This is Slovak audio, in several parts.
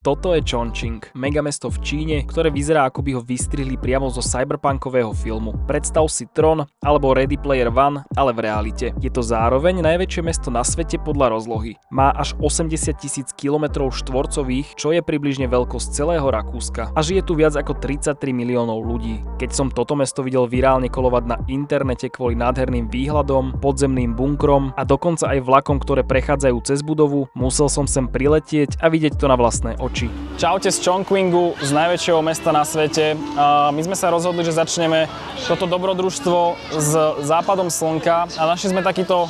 Toto je Chongqing, megamesto v Číne, ktoré vyzerá ako by ho vystrihli priamo zo cyberpunkového filmu. Predstav si Tron alebo Ready Player One, ale v realite. Je to zároveň najväčšie mesto na svete podľa rozlohy. Má až 80 000 km štvorcových, čo je približne veľkosť celého Rakúska. A žije tu viac ako 33 miliónov ľudí. Keď som toto mesto videl virálne kolovať na internete kvôli nádherným výhľadom, podzemným bunkrom a dokonca aj vlakom, ktoré prechádzajú cez budovu, musel som sem priletieť a vidieť to na vlastné oči. Čaute z Chongqingu, z najväčšieho mesta na svete. My sme sa rozhodli, že začneme toto dobrodružstvo s západom slnka a našli sme takýto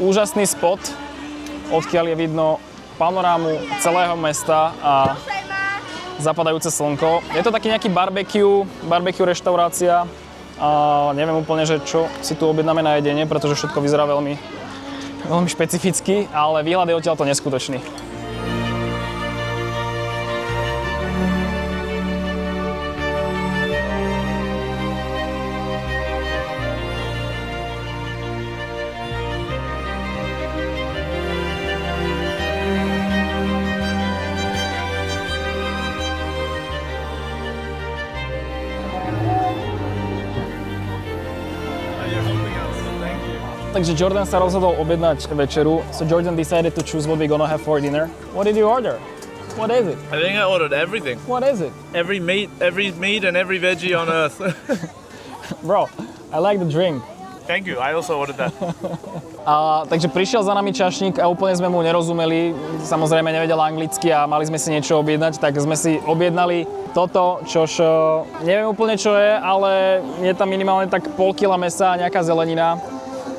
úžasný spot, odkiaľ je vidno panorámu celého mesta a zapadajúce slnko. Je to taký nejaký barbecue reštaurácia. Neviem úplne, že čo si tu objednáme na jedenie, pretože všetko vyzerá veľmi špecificky, ale výhľad je odtiaľto neskutočný. Takže Jordan sa rozhodol objednať večeru. So Jordan decided to choose what we're gonna have for dinner. What did you order? What is it? I think I ordered everything. What is it? Every meat and every veggie on earth. Bro, I like the drink. Thank you, I also ordered that. Takže prišiel za nami čašník a úplne sme mu nerozumeli. Samozrejme nevedel anglicky a mali sme si niečo objednať, tak sme si objednali toto, čož neviem úplne čo je, ale je tam minimálne tak pol kila mesa a nejaká zelenina.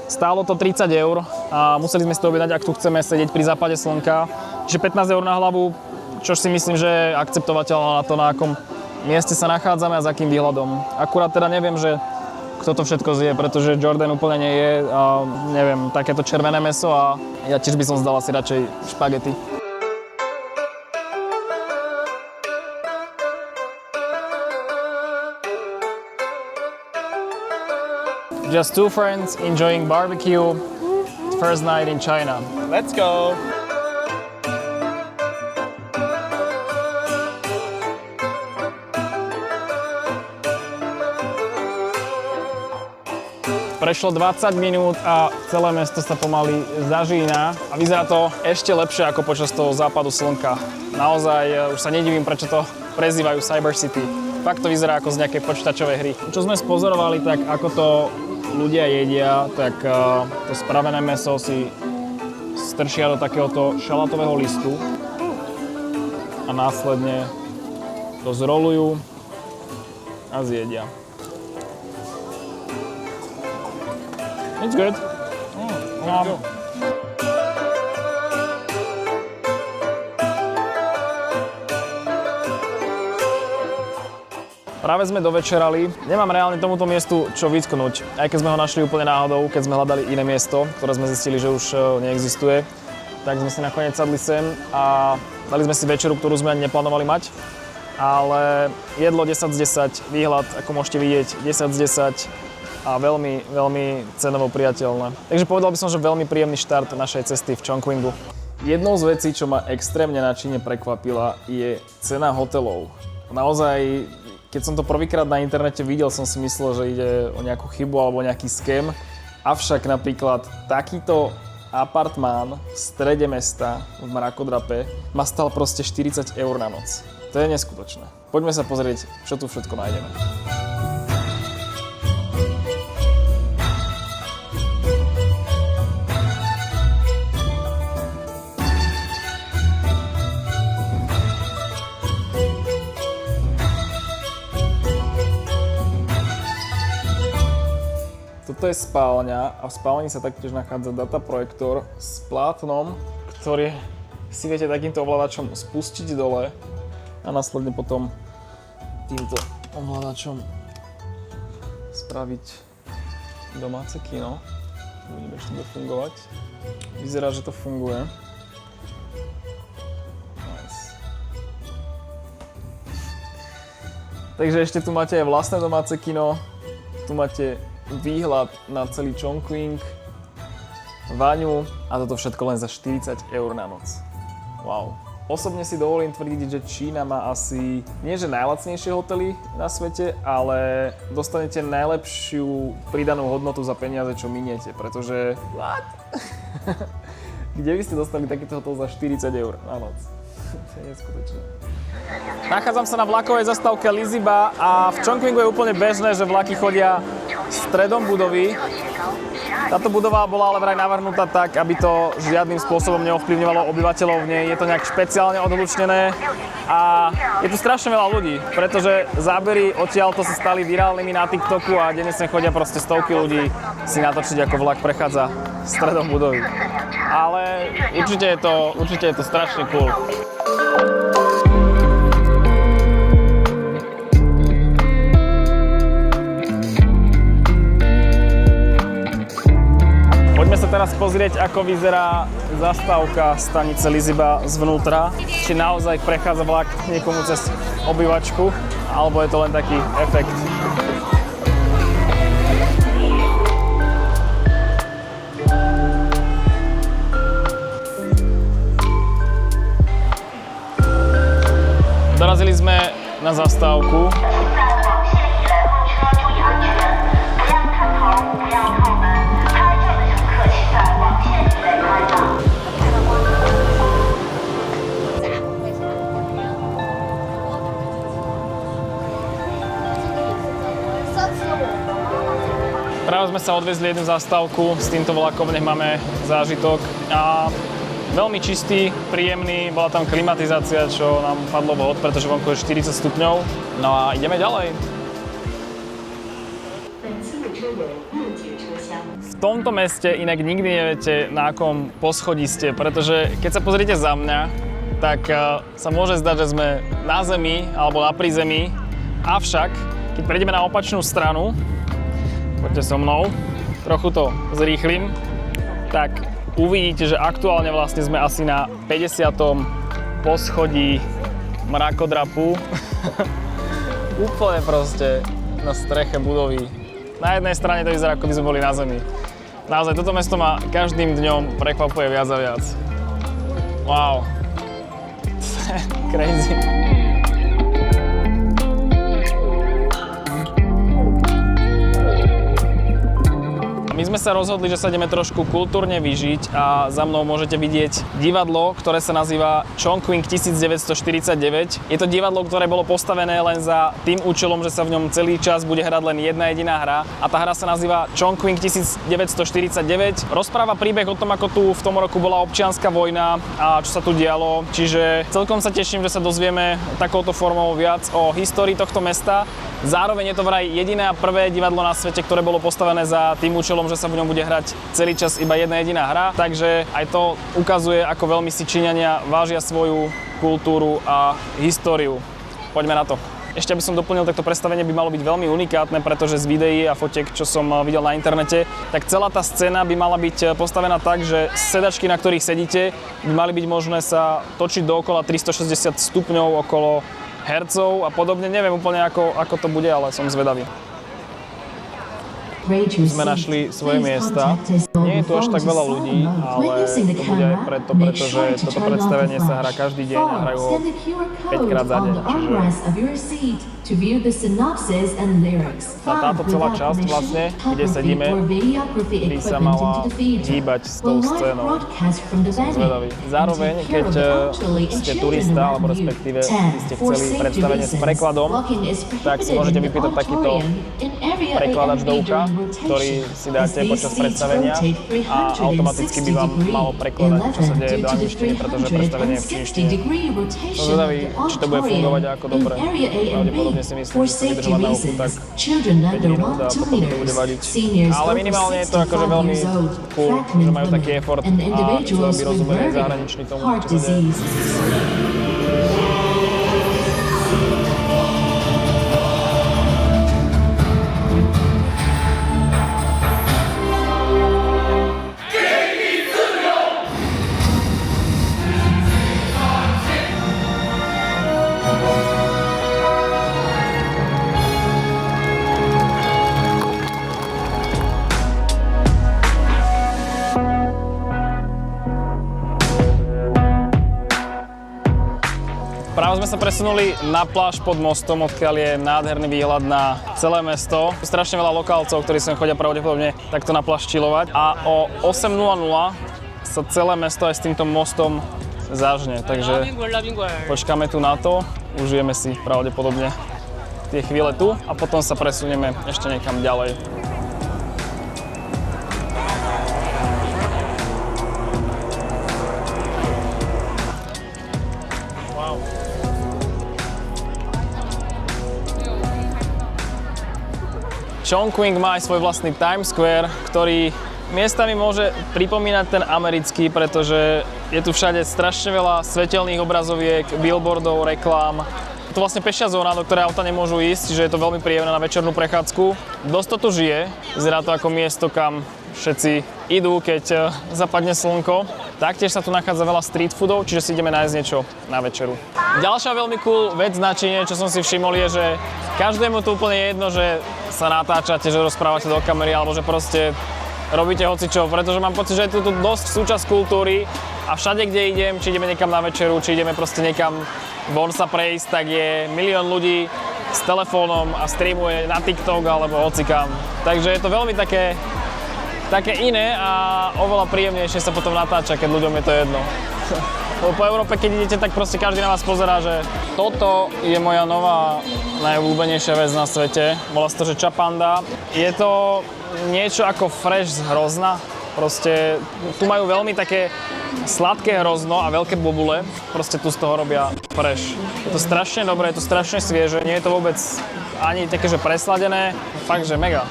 Stálo to 30 eur a museli sme si to objednať, ak tu chceme sedieť pri západe slnka. Čiže 15 eur na hlavu, čo si myslím, že je akceptovateľné na to, na akom mieste sa nachádzame a s akým výhľadom. Akurát teda neviem, že kto to všetko zje, pretože Jordan úplne nie je, neviem, takéto červené mäso a ja tiež by som zdal asi radšej špagety. Just two friends enjoying barbecue, first night in China. Let's go! Prešlo 20 minút a celé mesto sa pomaly zažína a vyzerá to ešte lepšie ako počas toho západu slnka. Naozaj už sa nedivím, prečo to prezývajú Cyber City. Fakt to vyzerá ako z nejakej počítačovej hry. Čo sme spozorovali, tak ako to ľudia jedia, tak to spravené mäso si stršia do takéhoto šalátového listu a následne to zrolujú a zjedia. It's good. Práve sme dovečerali. Nemám reálne tomuto miestu čo vytknúť. Aj keď sme ho našli úplne náhodou, keď sme hľadali iné miesto, ktoré sme zistili, že už neexistuje, tak sme si nakoniec sadli sem a dali sme si večeru, ktorú sme ani neplánovali mať. Ale jedlo 10 z 10, výhľad, ako môžete vidieť, 10 z 10 a veľmi, veľmi cenovo priateľné. Takže povedal by som, že veľmi príjemný štart našej cesty v Chongqingu. Jednou z vecí, čo ma extrémne na Číne prekvapila, je cena hotelov. Naozaj, keď som to prvýkrát na internete videl, som si myslel, že ide o nejakú chybu alebo nejaký scam. Avšak napríklad takýto apartmán v strede mesta v mrakodrape ma stal proste 40 eur na noc. To je neskutočné. Poďme sa pozrieť, čo tu všetko nájdeme. Toto je spálňa a v spálni sa taktiež nachádza dataprojektor s plátnom, ktorý si viete takýmto ovládačom spustiť dole a následne potom týmto ovládačom spraviť domáce kino. Uvidíme, či to bude fungovať. Vyzerá, že to funguje. Nice. Takže ešte tu máte aj vlastné domáce kino. Tu máte výhľad na celý Chongqing, vaňu a toto všetko len za 40 eur na noc. Wow. Osobne si dovolím tvrdiť, že Čína má asi nie že najlacnejšie hotely na svete, ale dostanete najlepšiu pridanú hodnotu za peniaze, čo miniete, pretože... What? Kde by ste dostali takýto hotel za 40 € na noc? To je neskutočné. Nachádzam sa na vlakovej zastávke Liziba a v Chongqingu je úplne bežné, že vlaky chodia stredom budovy. Táto budova bola ale vraj navrhnutá tak, aby to žiadnym spôsobom neovplyvňovalo obyvateľov v nej. Je to nejak špeciálne odhlučnené a je tu strašne veľa ľudí, pretože zábery odtiaľto sa stali virálnymi na TikToku a denne sem chodia proste stovky ľudí si natočiť, ako vlak prechádza stredom budovy. Ale určite je to strašne cool. Poďme sa teraz pozrieť, ako vyzerá zastávka stanice Liziba zvnútra. Či naozaj prechádza vlak niekomu cez obývačku, alebo je to len taký efekt. Dorazili sme na zastávku. Práve sme sa odvezli jednu zastávku s týmto vlakom, nech máme zážitok. A veľmi čistý, príjemný, bola tam klimatizácia, čo nám padlo vhod, pretože vonku je 40 stupňov. No a ideme ďalej. V tomto meste inak nikdy neviete, na akom poschodí ste, pretože keď sa pozriete za mňa, tak sa môže zdať, že sme na zemi alebo na prízemí. Avšak, keď prejdeme na opačnú stranu, poďte so mnou, trochu to zrýchlim, tak uvidíte, že aktuálne vlastne sme asi na 50. poschodí mrakodrapu. Úplne proste na streche budovy. Na jednej strane to vyzerá, ako by sme boli na zemi. Naozaj, toto mesto ma každým dňom prekvapuje viac a viac. Wow. Crazy. My sme sa rozhodli, že sa ideme trošku kultúrne vyžiť a za mnou môžete vidieť divadlo, ktoré sa nazýva Chongqing 1949. Je to divadlo, ktoré bolo postavené len za tým účelom, že sa v ňom celý čas bude hrať len jedna jediná hra a tá hra sa nazýva Chongqing 1949. Rozpráva príbeh o tom, ako tu v tom roku bola občianska vojna a čo sa tu dialo. Čiže celkom sa teším, že sa dozvieme takouto formou viac o histórii tohto mesta. Zároveň je to vraj jediné a prvé divadlo na svete, ktoré bolo postavené za tým účelom, že sa v ňom bude hrať celý čas iba jedna jediná hra. Takže aj to ukazuje, ako veľmi si Číňania vážia svoju kultúru a históriu. Poďme na to. Ešte aby som doplnil, takto predstavenie by malo byť veľmi unikátne, pretože z videí a fotiek, čo som videl na internete, tak celá tá scéna by mala byť postavená tak, že sedačky, na ktorých sedíte, by mali byť možné sa točiť dookola 360 stupňov okolo hercov a podobne. Neviem úplne, ako to bude, ale som zvedavý. Sme našli svoje miesta. Nie je tu až tak veľa ľudí, ale to bude aj preto, pretože toto predstavenie sa hrá každý deň a hrajú ho 5 krát za deň. A táto celá časť vlastne, kde sedíme, by sa mala hýbať s tou scénou. Som zvedavý. Zároveň, keď ste turista, alebo respektíve ste chceli predstavenie s prekladom, tak si môžete vypýtať takýto prekladač do ucha, ktorý si dáte počas predstavenia a automaticky by vám malo prekladať, čo sa deje do angličtiny, pretože predstavenie je v čínštine. Som zvedavý, či to bude fungovať ako dobre. Pravdepodobne si myslím, že sa vydržovať na uchu tak 5 minút a potom to bude vadiť. Ale minimálne je to akože veľmi cool, že majú taký effort a čo by rozumeli zahraniční tomu, čo sa deje. sa presunuli na pláž pod mostom, odkiaľ je nádherný výhľad na celé mesto. Strašne veľa lokálcov, ktorí sem chodia pravdepodobne takto na pláž chillovať. A o 8:00 sa celé mesto aj s týmto mostom zažne, takže počkáme tu na to, užijeme si pravdepodobne tie chvíle tu a potom sa presunieme ešte niekam ďalej. Chongqing má aj svoj vlastný Times Square, ktorý miestami môže pripomínať ten americký, pretože je tu všade strašne veľa svetelných obrazoviek, billboardov, reklám. Je to vlastne pešia zóna, do ktorej auta nemôžu ísť, čiže je to veľmi príjemné na večernú prechádzku. Dosť to tu žije, vyzerá to ako miesto, kam všetci idú, keď zapadne slnko. Taktiež sa tu nachádza veľa street foodov, čiže si ideme nájsť niečo na večeru. Ďalšia veľmi cool vec na Číne, čo som si všimol, je, že každému tu úplne je jedno, že sa natáčate, že rozprávate do kamery, alebo že proste robíte hocičo, pretože mám pocit, že je tu dosť súčasť kultúry a všade, kde idem, či ideme niekam na večeru, či ideme proste niekam von sa prejsť, tak je milión ľudí s telefónom a streamuje na TikTok alebo hocikam. Takže je to veľmi také iné a oveľa príjemnejšie sa potom natáča, keď ľuďom je to jedno. Po Európe, keď idete, tak proste každý na vás pozerá, že toto je moja nová najobľúbenejšia vec na svete. Volá sa to, že Chapanda. Je to niečo ako fresh z hrozna. Proste tu majú veľmi také sladké hrozno a veľké bobule. Proste tu z toho robia fresh. Je to strašne dobré, je to strašne svieže, nie je to vôbec ani také, že presladené. Fakt, že mega.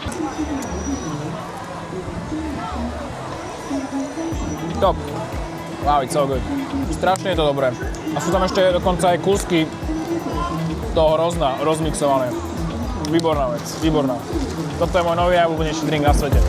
Top. Wow, it's so good. Strašne je to dobré. A sú tam ešte dokonca aj kúsky toho hrozna, rozmixované. Výborná vec, výborná. Toto je môj nový najobľúbenejší drink na svete.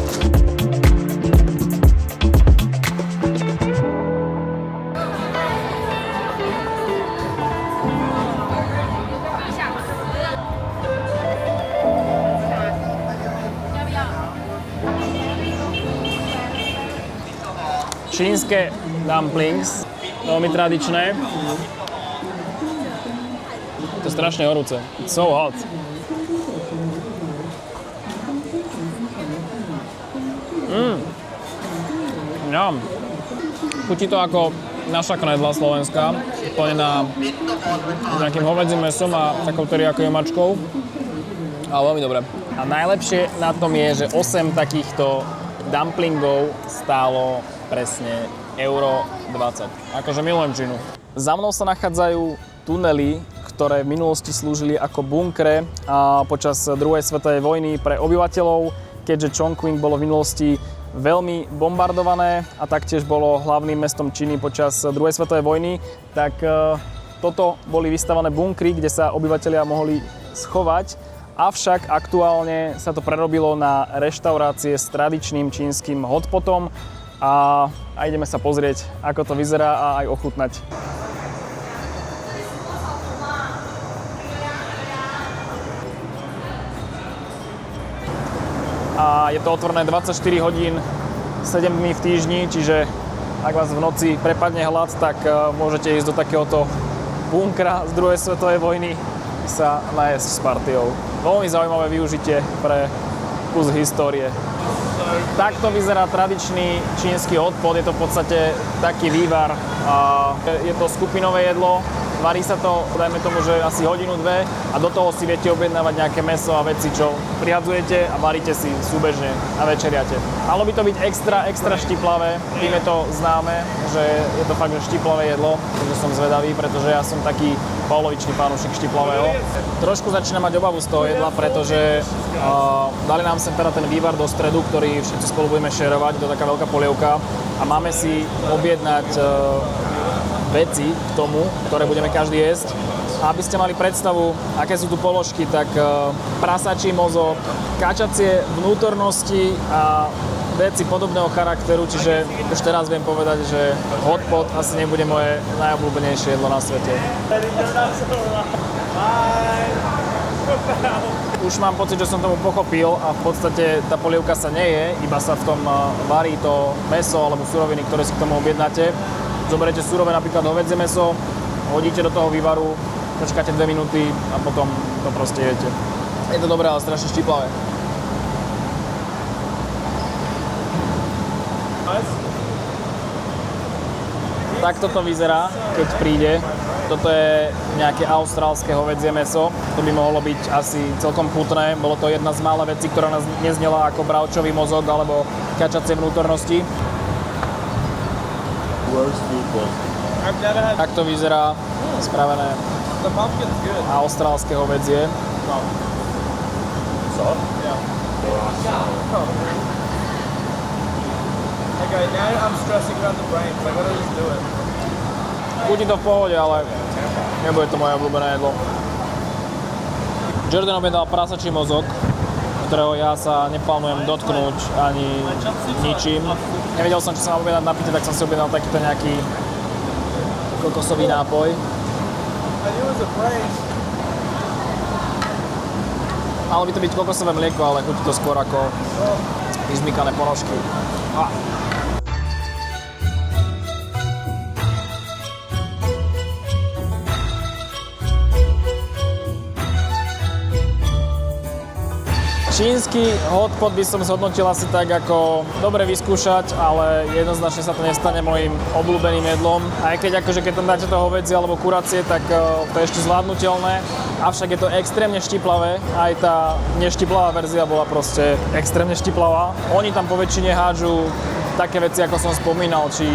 Čínske dumplings, veľmi tradičné. Je to strašne horúce. It's so hot. Ňam. Chutí to ako naša knedla slovenská, plnená nejakým hovedzím mäsom a takou teriakovou mačkou. Ale veľmi dobré. A najlepšie na tom je, že 8 takýchto dumplingov stálo presne €20. Akože milujem Čínu. Za mnou sa nachádzajú tunely, ktoré v minulosti slúžili ako bunkre a počas druhej svetovej vojny pre obyvateľov, keďže Chongqing bolo v minulosti veľmi bombardované a taktiež bolo hlavným mestom Číny počas druhej svetovej vojny, tak toto boli vystavané bunkry, kde sa obyvatelia mohli schovať. Avšak aktuálne sa to prerobilo na reštaurácie s tradičným čínskym hotpotom a ideme sa pozrieť, ako to vyzerá a aj ochutnať. A je to otvorené 24 hodín, 7 dní v týždni, čiže ak vás v noci prepadne hlad, tak môžete ísť do takéhoto bunkra z druhej svetovej vojny sa najesť s partiou. Veľmi zaujímavé využitie pre kus histórie. Takto vyzerá tradičný čínsky hotpot, je to v podstate taký vývar. Je to skupinové jedlo, varí sa to, dajme tomu, že asi hodinu, dve a do toho si viete objednávať nejaké mäso a veci, čo prihadzujete a varíte si súbežne a večeriate. Malo by to byť extra štiplavé, tým je to známe, že je to fakt štiplavé jedlo, takže som zvedavý, pretože ja som taký polovičný fanúšik štiplavého. Trošku začínam mať obavu z toho jedla, pretože dali nám sem teda ten vývar do stredu, ktorý všetci spolu budeme šerovať, to je taká veľká polievka a máme si objednať veci k tomu, ktoré budeme každý jesť. A aby ste mali predstavu, aké sú tu položky, tak prasačí mozog, kačacie vnútornosti a veci podobného charakteru, čiže už teraz viem povedať, že hotpot asi nebude moje najobľúbenejšie jedlo na svete. Už mám pocit, že som tomu pochopil a v podstate tá polievka sa neje, iba sa v tom varí to mäso alebo suroviny, ktoré si k tomu objednáte. Zoberete surové napríklad hovädzie mäso, hodíte do toho vývaru, počkáte 2 minúty a potom to proste jete. Je to dobré, ale strašne štiplavé. Takto to vyzerá, keď príde. Toto je nejaké austrálske hovädzie mäso. To by mohlo byť asi celkom chutné. Bolo to jedna z mála vecí, ktorá nás neznela ako bravčový mozog alebo kačacie vnútornosti. Tak to vyzerá spravené austrálske hovädzie. Okay, now I'm stressing about the brain, so I gotta just do it. Chutí to v pohode, ale nebude to moje obľúbené jedlo. Jordan objednal prasačí mozog, ktorého ja sa neplánujem dotknúť ani ničím. Nevedel som, čo sa mám objednať na pite, tak som si objednal takýto nejaký kokosový nápoj. Malo by to byť kokosové mlieko, ale chutí to skôr ako vyžmykané ponožky. Čínsky hotpot by som zhodnotil asi tak ako dobre vyskúšať, ale jednoznačne sa to nestane mojím obľúbeným jedlom. Aj keď akože keď tam dáte to hovädzie alebo kuracie, tak to je ešte zvládnutelné. Avšak je to extrémne štiplavé. Aj tá neštiplavá verzia bola proste extrémne štiplavá. Oni tam po väčšine hádžu také veci, ako som spomínal, či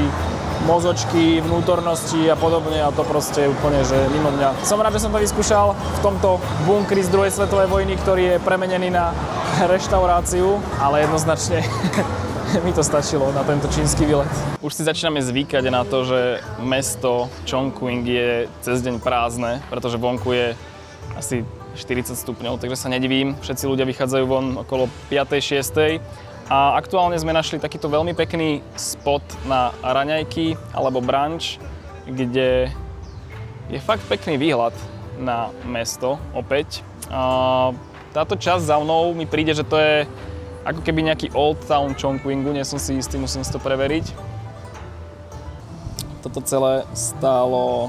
mozočky, vnútornosti a podobne a to proste je úplne, že mimo mňa. Som rád, že som to vyskúšal v tomto bunkri z druhej svetovej vojny, ktorý je premenený na reštauráciu, ale jednoznačne mi to stačilo na tento čínsky výlet. Už si začíname zvykať na to, že mesto Chongqing je cez deň prázdne, pretože vonku je asi 40 stupňov, takže sa nedivím. Všetci ľudia vychádzajú von okolo 5. 6. A aktuálne sme našli takýto veľmi pekný spot na raňajky alebo brunch, kde je fakt pekný výhľad na mesto opäť. Táto časť za mnou mi príde, že to je ako keby nejaký Old Town Chongqingu, nie som si istý, musím si to preveriť. Toto celé stálo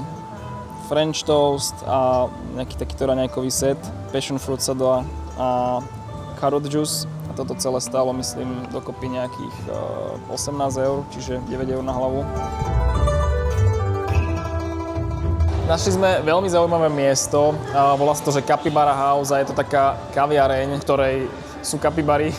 French toast a nejaký takýto raňajkový set, passion fruit sadla a carrot juice. Toto celé stálo, myslím, dokopy nejakých 18 €, čiže 9 € na hlavu. Našli sme veľmi zaujímavé miesto, volá sa to, že Capybara House a je to taká kaviareň, v ktorej sú kapibary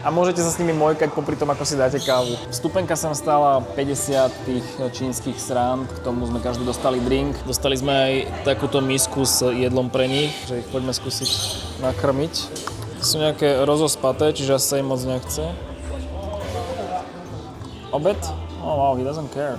a môžete sa s nimi mojkať popri tom, ako si dáte kávu. Vstupenka sem stála 50 tých čínskych srán, k tomu sme každý dostali drink. Dostali sme aj takúto misku s jedlom pre nich, že ich poďme skúsiť nakrmiť. Sú nejaké rozospaté, čiže asi sa im moc nechce. Obed? Oh wow, he doesn't care.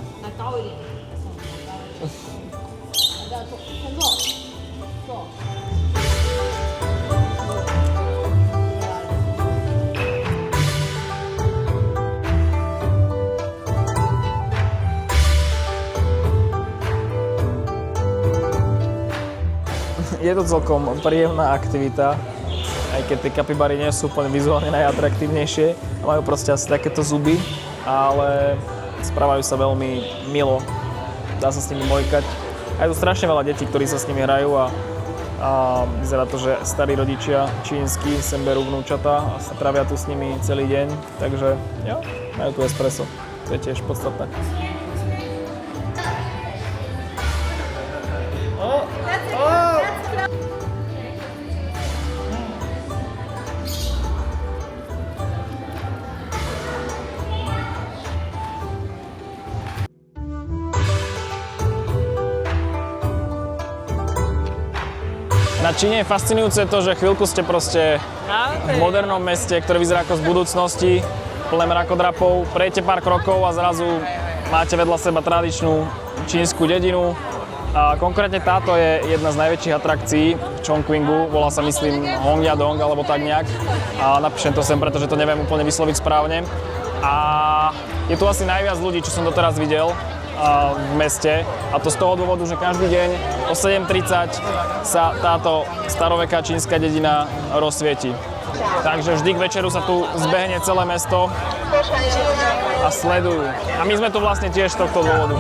Je to celkom príjemná aktivita. Aj keď tie kapibary nie sú úplne vizuálne najatraktívnejšie a majú proste asi takéto zuby, ale správajú sa veľmi milo. Dá sa s nimi mojkať. A je tu strašne veľa detí, ktorí sa s nimi hrajú a vyzerá to, že starí rodičia čínsky sem berú vnúčatá a sa trávia tu s nimi celý deň. Takže jo, majú tu espresso. To je tiež podstatné. Na Číne je fascinujúce to, že chvíľku ste proste v modernom meste, ktoré vyzerá ako z budúcnosti, plné mrakodrapov, prejdete pár krokov a zrazu máte vedľa seba tradičnú čínsku dedinu. A konkrétne táto je jedna z najväčších atrakcií v Chongqingu, volá sa myslím Hongyadong alebo tak nejak. A napíšem to sem, pretože to neviem úplne vysloviť správne. A je tu asi najviac ľudí, čo som doteraz videl v meste, a to z toho dôvodu, že každý deň o 7:30 sa táto staroveká čínska dedina rozsvieti. Takže vždy k večeru sa tu zbehne celé mesto a sledujú. A my sme tu vlastne tiež z tohto dôvodu.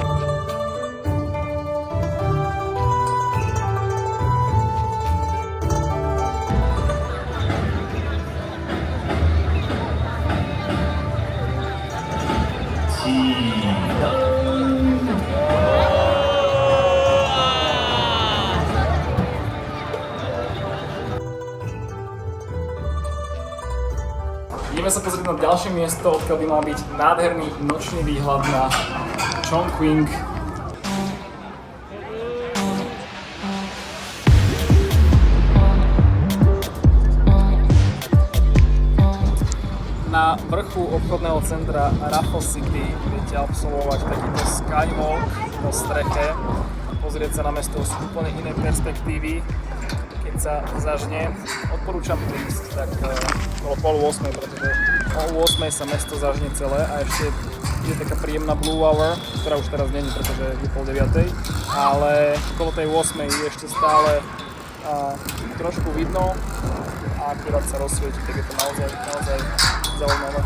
Ideme sa pozrieť na ďalšie miesto, odkiaľ by mal byť nádherný nočný výhľad na Chongqing. Na vrchu obchodného centra Raffles City viete absolvovať takýto skywalk po streche a pozrieť sa na mesto z úplne inej perspektívy. Keď sa zažne, odporúčam prísť tak okolo 8:30, pretože o 8:00 sa mesto zažne celé a ešte je taká príjemná blue hour, ktorá už teraz nie je, pretože je 8:30, ale okolo tej 8:00 je ešte stále trošku vidno a akurát sa rozsvieti, tak je to naozaj zaujímavé.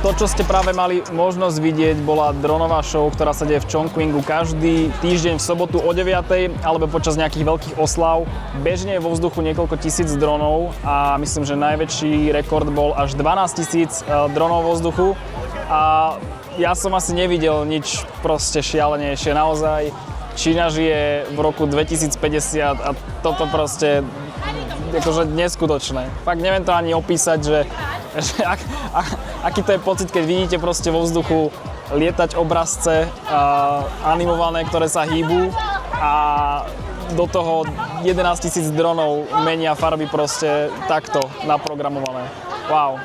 To, čo ste práve mali možnosť vidieť, bola dronová show, ktorá sa deje v Chongqingu každý týždeň v sobotu o 9:00 alebo počas nejakých veľkých oslav. Bežne je vo vzduchu niekoľko tisíc dronov a myslím, že najväčší rekord bol až 12 000 dronov vo vzduchu. A ja som asi nevidel nič proste šialenejšie. Naozaj Čína žije v roku 2050 a toto proste akože neskutočné. Fakt neviem to ani opísať, že aký to je pocit, keď vidíte proste vo vzduchu lietať obrazce animované, ktoré sa hýbu a do toho 11 000 dronov menia farby proste takto naprogramované. Wow.